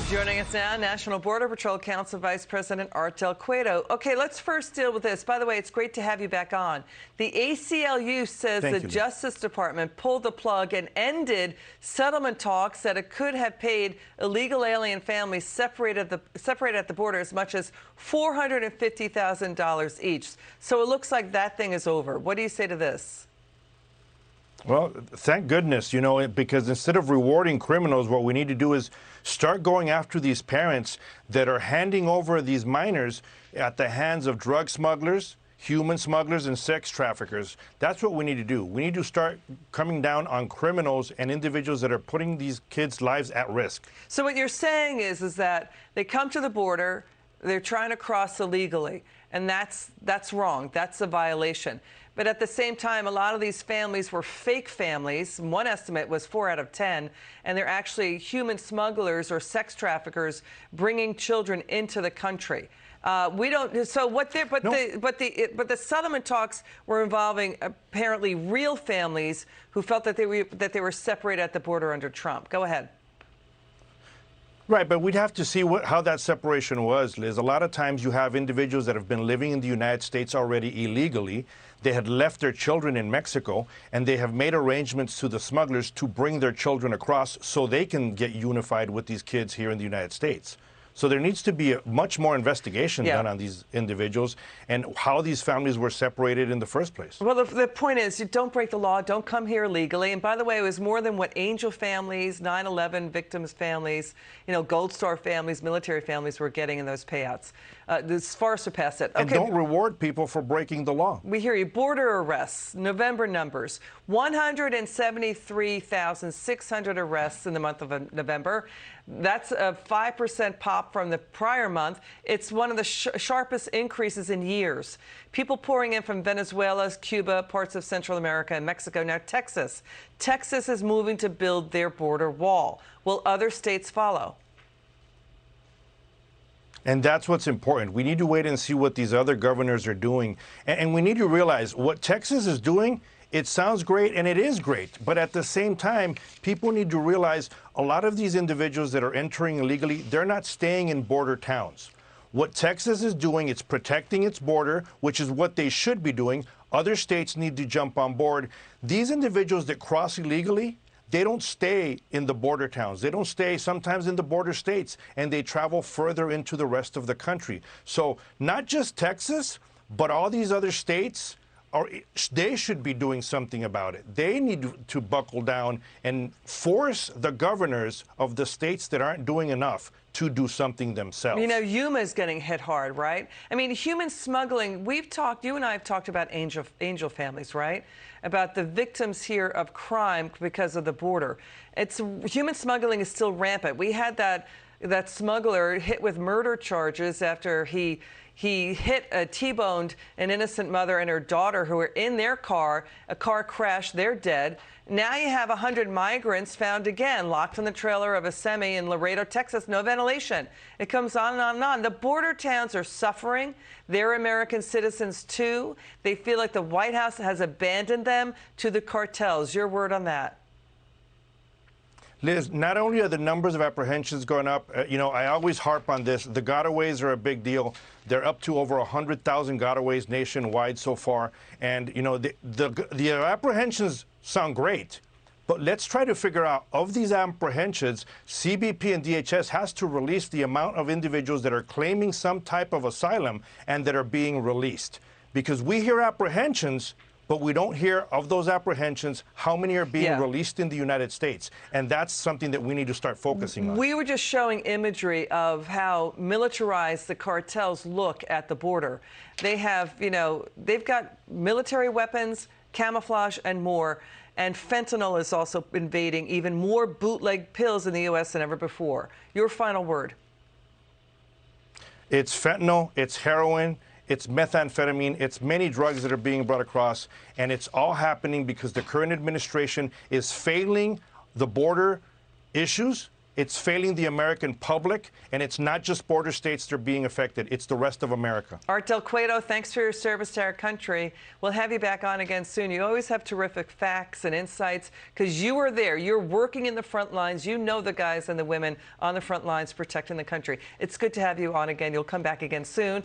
Joining us now, National Border Patrol Council Vice President Art Del Cueto. Okay, let's first deal with this. By the way, it's great to have you back on. The ACLU says the Justice Department pulled the plug and ended settlement talks that it could have paid illegal alien families separated at the border as much as $450,000 each. So it looks like that thing is over. What do you say to this? Well, thank goodness, you know, because instead of rewarding criminals, what we need to do is start going after these parents that are handing over these minors at the hands of drug smugglers, human smugglers, and sex traffickers. That's what we need to do. We need to start coming down on criminals and individuals that are putting these kids' lives at risk. So what you're saying is that they come to the border, they're trying to cross illegally, and that's wrong. That's a violation. But at the same time, a lot of these families were fake families. One estimate was 4 out of 10, and they're actually human smugglers or sex traffickers bringing children into the country. We don't. So what? But the settlement talks were involving apparently real families who felt that they were separated at the border under Trump. Go ahead. Right, but we'd have to see how that separation was, Liz. A lot of times you have individuals that have been living in the United States already illegally. They had left their children in Mexico, and they have made arrangements to the smugglers to bring their children across so they can get unified with these kids here in the United States. So there needs to be much more investigation done on these individuals and how these families were separated in the first place. Well, the point is, you don't break the law, don't come here illegally. And by the way, it was more than what Angel families, 9/11 victims' families, you know, Gold Star families, military families were getting in those payouts. This far surpassed it. Okay. And don't reward people for breaking the law. We hear you. Border arrests, November numbers, 173,600 arrests in the month of November. That's a 5% pop from the prior month. It's one of the sharpest increases in years. People pouring in from Venezuela, Cuba, parts of Central America, and Mexico. Now, Texas. Texas is moving to build their border wall. Will other states follow? And that's what's important. We need to wait and see what these other governors are doing. And we need to realize what Texas is doing. It sounds great, and it is great. But at the same time, people need to realize a lot of these individuals that are entering illegally, they're not staying in border towns. What Texas is doing, it's protecting its border, which is what they should be doing. Other states need to jump on board. These individuals that cross illegally, they don't stay in the border towns. They don't stay sometimes in the border states, and they travel further into the rest of the country. So not just Texas, but all these other states, they should be doing something about it. They need to buckle down and force the governors of the states that aren't doing enough to do something themselves. You know, Yuma is getting hit hard, right? I mean, human smuggling, you and I have talked about angel families, right? About the victims here of crime because of the border. Human smuggling is still rampant. We had that smuggler hit with murder charges after he T-boned an innocent mother and her daughter who were in their car. A car crashed, they're dead. Now you have 100 migrants found again, locked in the trailer of a semi in Laredo, Texas, no ventilation. It comes on and on and on. The border towns are suffering. They're American citizens too. They feel like the White House has abandoned them to the cartels. Your word on that? Liz, not only are the numbers of apprehensions going up, you know, I always harp on this. The gotaways are a big deal. They're up to over 100,000 gotaways nationwide so far. And, you know, the apprehensions sound great. But let's try to figure out, of these apprehensions, CBP and DHS has to release the amount of individuals that are claiming some type of asylum and that are being released. Because we hear apprehensions, but we don't hear of those apprehensions, how many are being released in the United States. And that's something that we need to start focusing on. We were just showing imagery of how militarized the cartels look at the border. They have, you know, they've got military weapons, camouflage, and more. And fentanyl is also invading even more bootleg pills in the U.S. than ever before. Your final word. It's fentanyl, it's heroin, it's methamphetamine, it's many drugs that are being brought across, and it's all happening because the current administration is failing the border issues It's failing the American public, and it's not just border states that are being affected. It's the rest of America. Art Del Cueto, thanks for your service to our country. We'll have you back on again soon. You always have terrific facts and insights because you are there. You're working in the front lines. You know the guys and the women on the front lines protecting the country. It's good to have you on again. You'll come back again soon.